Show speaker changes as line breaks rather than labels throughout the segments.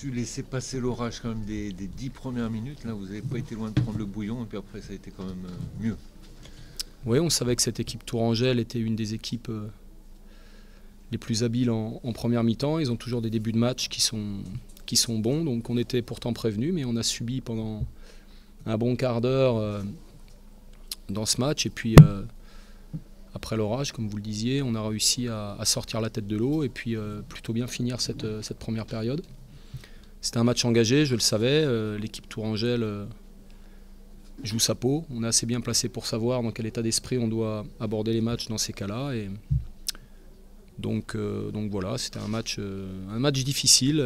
su laisser passer l'orage quand même des 10 premières minutes. Là, vous n'avez pas été loin de prendre le bouillon et puis après, ça a été quand même mieux.
Oui, on savait que cette équipe Tourangelle était une des équipes les plus habiles en première mi-temps. Ils ont toujours des débuts de match qui sont bons, donc on était pourtant prévenus, mais on a subi pendant un bon quart d'heure dans ce match. Et puis après l'orage, comme vous le disiez, on a réussi à sortir la tête de l'eau et puis plutôt bien finir cette première période. C'était un match engagé, je le savais. L'équipe Tourangelle joue sa peau. On est assez bien placé pour savoir dans quel état d'esprit on doit aborder les matchs dans ces cas-là. Et donc voilà, c'était un match difficile.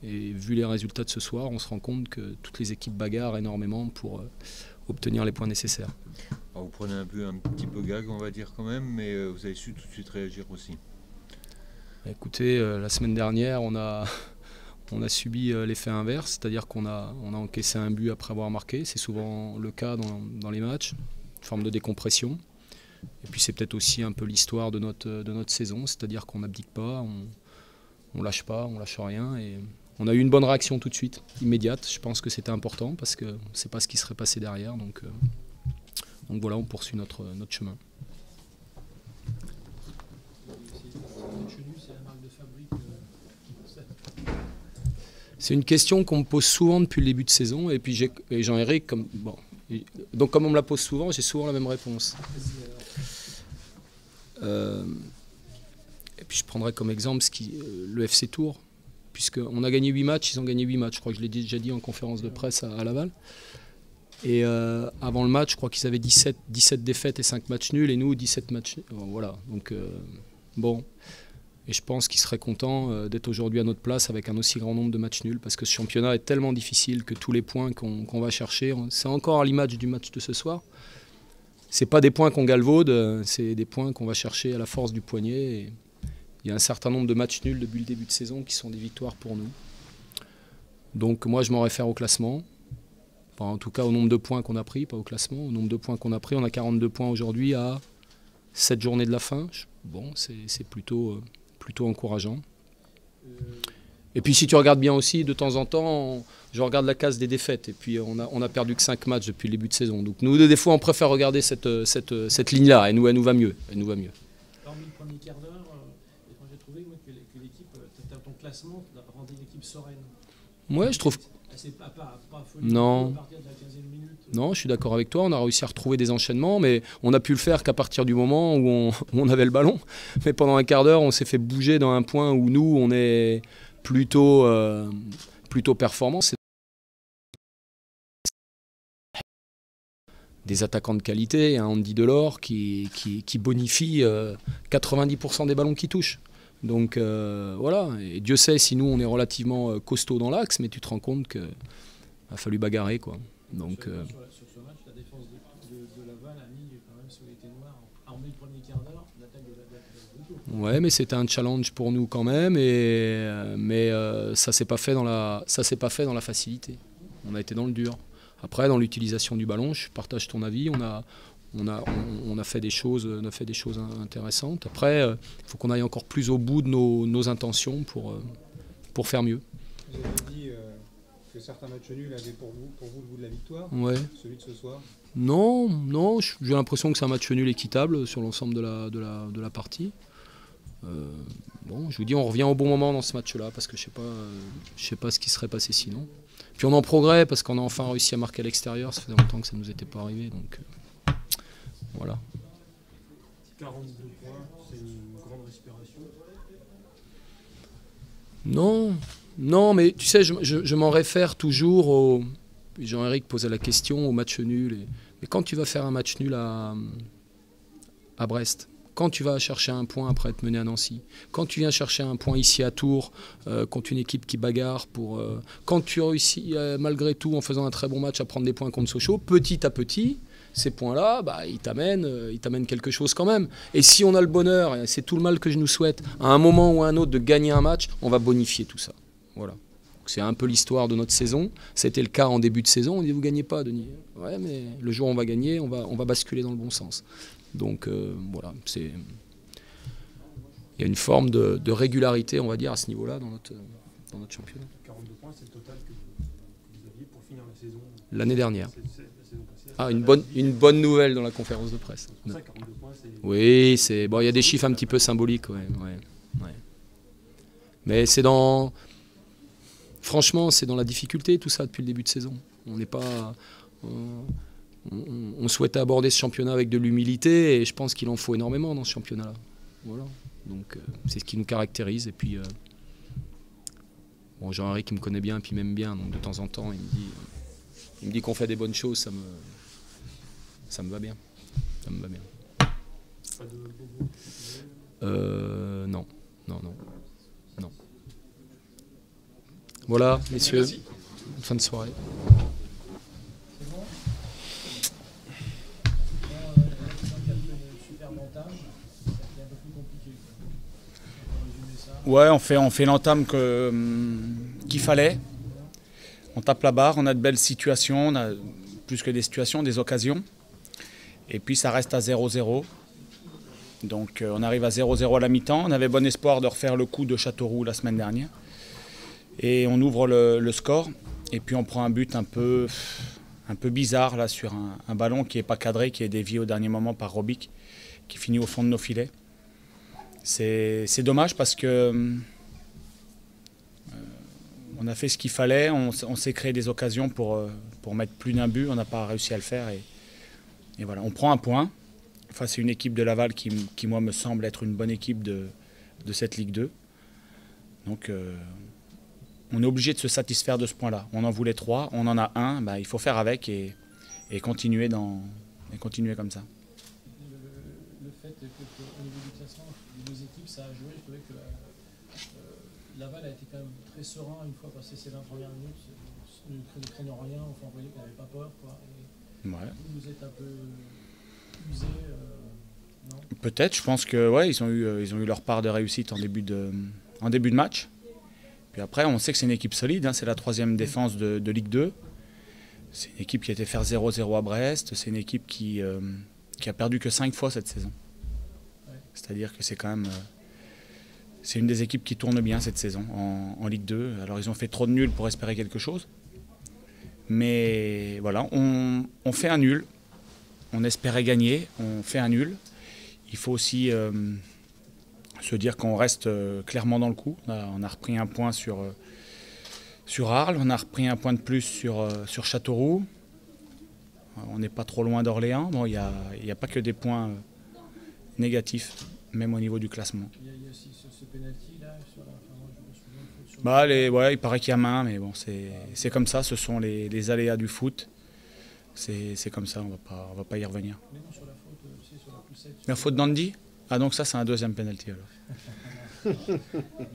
Et vu les résultats de ce soir, on se rend compte que toutes les équipes bagarrent énormément pour obtenir les points nécessaires.
Alors vous prenez un petit peu gag, on va dire quand même, mais vous avez su tout de suite réagir aussi.
Écoutez, la semaine dernière, on a subi l'effet inverse, c'est-à-dire qu'on a encaissé un but après avoir marqué. C'est souvent le cas dans les matchs, une forme de décompression. Et puis c'est peut-être aussi un peu l'histoire de notre saison, c'est-à-dire qu'on n'abdique pas, on lâche pas, on lâche rien. Et on a eu une bonne réaction tout de suite, immédiate. Je pense que c'était important parce que on ne sait pas ce qui serait passé derrière. Donc voilà, on poursuit notre chemin. C'est une question qu'on me pose souvent depuis le début de saison. Et puis Jean-Éric, comme on me la pose souvent, j'ai souvent la même réponse. Et puis je prendrai comme exemple le FC Tours, puisqu'on a gagné 8 matchs, ils ont gagné 8 matchs. Je crois que je l'ai déjà dit en conférence de presse à Laval. Et avant le match, je crois qu'ils avaient 17 défaites et 5 matchs nuls, et nous 17 matchs nuls. Voilà, donc bon. Et je pense qu'ils seraient contents d'être aujourd'hui à notre place avec un aussi grand nombre de matchs nuls, parce que ce championnat est tellement difficile que tous les points qu'on va chercher, c'est encore à l'image du match de ce soir. C'est pas des points qu'on galvaude, c'est des points qu'on va chercher à la force du poignet. Et il y a un certain nombre de matchs nuls depuis le début de saison qui sont des victoires pour nous. Donc moi je m'en réfère au classement. Enfin, en tout cas au nombre de points qu'on a pris, pas au classement. Au nombre de points qu'on a pris, on a 42 points aujourd'hui à 7 journées de la fin. Bon, c'est plutôt encourageant. Et puis si tu regardes bien aussi, de temps en temps, je regarde la case des défaites. Et puis on a perdu que 5 matchs depuis le début de saison. Donc nous, des fois, on préfère regarder cette ligne-là. Elle nous va mieux. Elle nous va mieux.
Parmi le premier quart d'heure, j'ai trouvé que l'équipe, ton classement rendait l'équipe sereine.
Ouais, je trouve. Non. Non, je suis d'accord avec toi. On a réussi à retrouver des enchaînements, mais on a pu le faire qu'à partir du moment où on avait le ballon. Mais pendant un quart d'heure, on s'est fait bouger dans un point où nous, on est plutôt performants. C'est des attaquants de qualité, un Andy Delors qui bonifie 90% des ballons qui touchent. Donc voilà, et Dieu sait si nous on est relativement costaud dans l'axe, mais tu te rends compte qu'il a fallu bagarrer, quoi. Donc,
sur ce match, la défense de Laval a mis quand même sur les ténoirs, a emmené le premier quart d'heure, l'attaque de Tours.
Ouais, mais c'était un challenge pour nous quand même, mais ça s'est pas fait dans la facilité. On a été dans le dur. Après, dans l'utilisation du ballon, je partage ton avis. On a fait des choses intéressantes. Après, il faut qu'on aille encore plus au bout de nos intentions pour faire mieux.
Vous avez dit que certains matchs nuls avaient pour vous le goût de la victoire.
Ouais.
Celui de ce soir.
Non, j'ai l'impression que c'est un match nul équitable sur l'ensemble de la partie. Bon, je vous dis, on revient au bon moment dans ce match-là, parce que je sais pas ce qui serait passé sinon. Puis on en progresse parce qu'on a enfin réussi à marquer à l'extérieur. Ça faisait longtemps que ça ne nous était pas arrivé, donc voilà.
42 points, c'est une grande respiration.
Non, mais tu sais, je m'en réfère toujours au... Jean-Éric posait la question au match nul. Mais quand tu vas faire un match nul à Brest, quand tu vas chercher un point après être mené à Nancy, quand tu viens chercher un point ici à Tours contre une équipe qui bagarre, quand tu réussis malgré tout en faisant un très bon match à prendre des points contre Sochaux, petit à petit, ces points-là, ils t'amènent quelque chose quand même. Et si on a le bonheur, et c'est tout le mal que je nous souhaite, à un moment ou à un autre de gagner un match, on va bonifier tout ça. Voilà. C'est un peu l'histoire de notre saison. C'était le cas en début de saison. On dit, vous ne gagnez pas, Denis. Ouais, mais le jour où on va gagner, on va basculer dans le bon sens. Donc voilà, il y a une forme de régularité, on va dire, à ce niveau-là dans notre championnat.
42 points, c'est le total que vous aviez pour finir la saison.
L'année dernière.
La saison passée.
Ah, une bonne nouvelle dans la conférence de presse.
C'est pour ça, 42 points, c'est...
Oui, c'est bon. Il y a des chiffres un petit peu symboliques, ouais. Mais c'est dans, franchement, c'est dans la difficulté tout ça depuis le début de saison. On n'est pas, on souhaitait aborder ce championnat avec de l'humilité et je pense qu'il en faut énormément dans ce championnat-là. Voilà. Donc c'est ce qui nous caractérise et puis bon, Jean-Henri qui me connaît bien et puis m'aime bien, donc de temps en temps il me dit qu'on fait des bonnes choses, ça me va bien. Ça me va bien.
Pas de bobo?
Non. Voilà, messieurs.
Merci.
Fin de soirée.
C'est bon. Super montage, ça fait un peu plus compliqué. On peut résumer ça.
Ouais, on fait l'entame qu'il fallait. On tape la barre, on a de belles situations, on a plus que des situations, des occasions. Et puis ça reste à 0-0. Donc on arrive à 0-0 à la mi-temps. On avait bon espoir de refaire le coup de Châteauroux la semaine dernière. Et on ouvre le score. Et puis on prend un but un peu bizarre là, sur un ballon qui n'est pas cadré, qui est dévié au dernier moment par Robic, qui finit au fond de nos filets. C'est dommage parce que on a fait ce qu'il fallait. On s'est créé des occasions pour mettre plus d'un but. On n'a pas réussi à le faire. Et voilà, on prend un point. Enfin, c'est une équipe de Laval qui, moi, me semble être une bonne équipe de cette Ligue 2. Donc, on est obligé de se satisfaire de ce point-là. On en voulait 3, on en a un. Bah, il faut faire avec et continuer comme ça.
Le fait qu'au niveau du classement, les deux équipes, ça a joué. Je trouvais que Laval a été quand même très serein une fois passé ces 20 premières minutes. Ne craignant rien, enfin, on voyait qu'on n'avait pas peur. Quoi. Et
Ouais.
vous êtes un peu usé, non?
Peut-être, je pense que ouais, ils ont eu leur part de réussite en début de match. Puis après, on sait que c'est une équipe solide, hein, c'est la 3e défense de Ligue 2. C'est une équipe qui a été faire 0-0 à Brest, c'est une équipe qui a perdu que 5 fois cette saison.
Ouais.
C'est-à-dire que c'est quand même... c'est une des équipes qui tourne bien cette saison en Ligue 2. Alors ils ont fait trop de nuls pour espérer quelque chose. Mais voilà, on fait un nul. On espérait gagner, on fait un nul. Il faut aussi se dire qu'on reste clairement dans le coup. On a repris un point sur Arles, on a repris un point de plus sur Châteauroux. On n'est pas trop loin d'Orléans. Bon, il n'y a pas que des points négatifs, même au niveau du classement.
Il y a aussi ce penalty là, sur la fin, moi, je me souviens, faute sur
Ouais, il paraît qu'il y a main, mais bon, c'est comme ça, ce sont les aléas du foot. C'est comme ça, on va pas y revenir.
Mais non, sur la faute, sur la poussette.
La faute d'Andy? Ah, donc ça, c'est un deuxième penalty alors.
La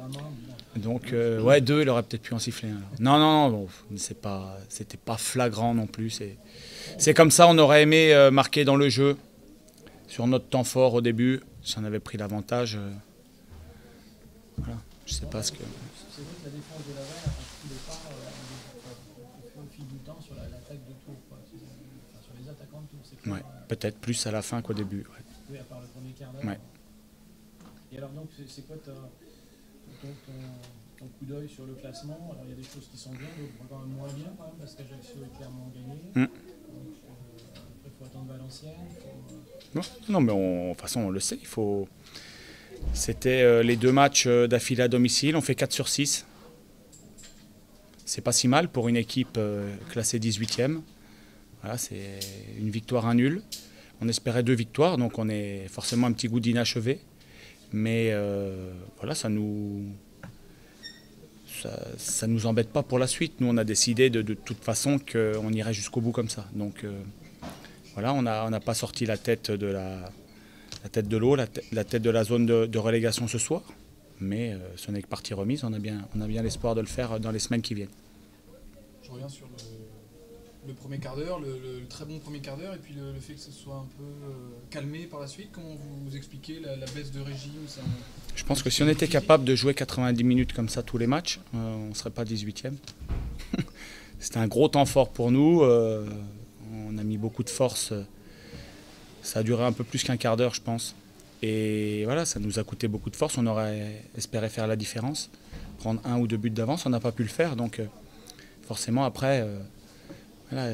main, bon.
Donc, ouais, 2, il aurait peut-être pu en siffler un. Alors. Non, bon, c'était pas flagrant non plus. C'est comme ça, on aurait aimé marquer dans le jeu, sur notre temps fort au début, si on avait pris l'avantage. Voilà, je sais pas ce que...
C'est vrai que la défense de Laval a pris le pas au fil du temps sur l'attaque de Tours, quoi. Enfin, sur les attaquants de Tours, c'est clair.
Ouais, peut-être plus à la fin qu'au début. Ouais.
Oui, à part le premier quart d'heure.
Ouais.
Et alors donc, c'est quoi ton coup d'œil sur le classement? Alors il y a des choses qui sont bien, d'autres quand même moins bien, quand même, parce qu'Ajaccio est clairement gagné. Donc, après, il faut attendre Valenciennes.
Non, mais de toute façon, on le sait. C'était les 2 matchs d'affilée à domicile. On fait 4 sur 6. C'est pas si mal pour une équipe classée 18e. Voilà, c'est une victoire, un nul. On espérait 2 victoires, donc on est forcément un petit goût d'inachevé. Mais voilà, ça nous embête pas pour la suite. Nous, on a décidé de toute façon qu'on irait jusqu'au bout comme ça. Donc voilà, on n'a pas sorti la tête de l'eau, la tête de la zone de relégation ce soir. Mais ce n'est que partie remise. On a bien l'espoir de le faire dans les semaines qui viennent.
Je reviens sur le premier quart d'heure, le très bon premier quart d'heure, et puis le fait que ce soit un peu calmé par la suite. Comment vous expliquez la baisse de régime?
Je pense que si on était capable de jouer 90 minutes comme ça tous les matchs, on ne serait pas 18e. C'était un gros temps fort pour nous. On a mis beaucoup de force. Ça a duré un peu plus qu'un quart d'heure, je pense. Et voilà, ça nous a coûté beaucoup de force. On aurait espéré faire la différence, prendre 1 ou 2 buts d'avance. On n'a pas pu le faire. Donc forcément, après, voilà,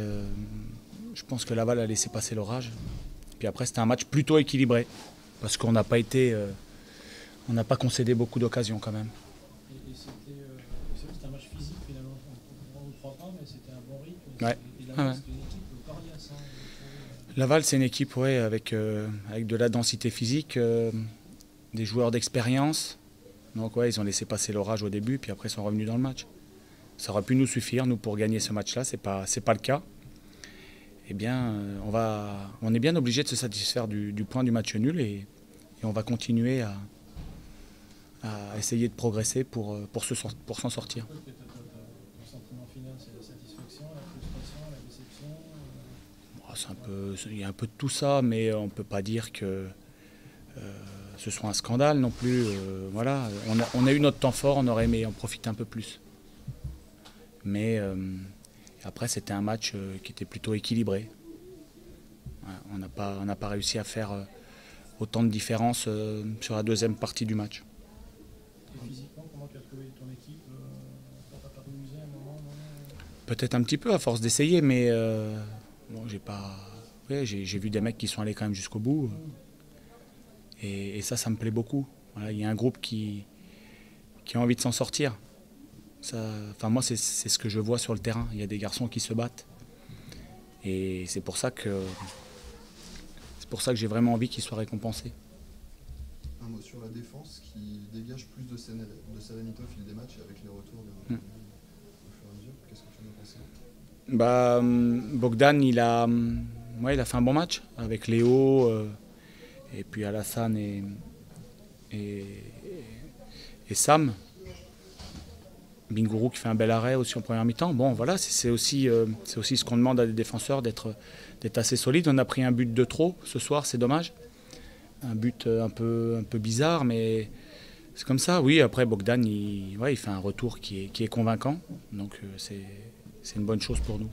je pense que Laval a laissé passer l'orage. Puis après, c'était un match plutôt équilibré. Parce qu'on n'a pas été, on n'a pas concédé beaucoup d'occasions quand même.
Et c'était un match physique finalement. On ne croit pas, mais c'était un bon rythme.
Ouais.
Et Laval, c'était une équipe coriace.
Laval, c'est une équipe avec de la densité physique, des joueurs d'expérience. Donc ouais, ils ont laissé passer l'orage au début, puis après ils sont revenus dans le match. Ça aurait pu nous suffire, nous, pour gagner ce match-là. C'est pas le cas. Eh bien, on est bien obligé de se satisfaire du point du match nul et on va continuer à essayer de progresser pour s'en sortir.
Ton sentiment final, c'est la satisfaction, la frustration, la déception
Il y a un peu de tout ça, mais on ne peut pas dire que ce soit un scandale non plus. Voilà, on a eu notre temps fort, on aurait aimé en profiter un peu plus. Mais après, c'était un match qui était plutôt équilibré. Voilà, on n'a pas réussi à faire autant de différence sur la deuxième partie du match.
Et physiquement, comment tu as trouvé ton équipe? Tu n'as pas usé à un moment?
Peut-être un petit peu à force d'essayer, mais bon, j'ai vu des mecs qui sont allés quand même jusqu'au bout. Et ça me plaît beaucoup. Voilà, il y a un groupe qui a envie de s'en sortir. Moi, c'est ce que je vois sur le terrain. Il y a des garçons qui se battent. Et c'est pour ça que j'ai vraiment envie qu'ils soient récompensés.
Un mot sur la défense qui dégage plus de sérénité au fil des matchs et avec les retours au fur et à mesure. Qu'est-ce que tu en as pensé?
Bogdan, il a fait un bon match avec Léo et puis Alassane et Sam. Bingourou qui fait un bel arrêt aussi en première mi-temps. Bon, voilà, c'est aussi ce qu'on demande à des défenseurs, d'être assez solides. On a pris un but de trop ce soir, c'est dommage. Un but un peu bizarre, mais c'est comme ça. Oui, après Bogdan, il fait un retour qui est convaincant. Donc c'est une bonne chose pour nous.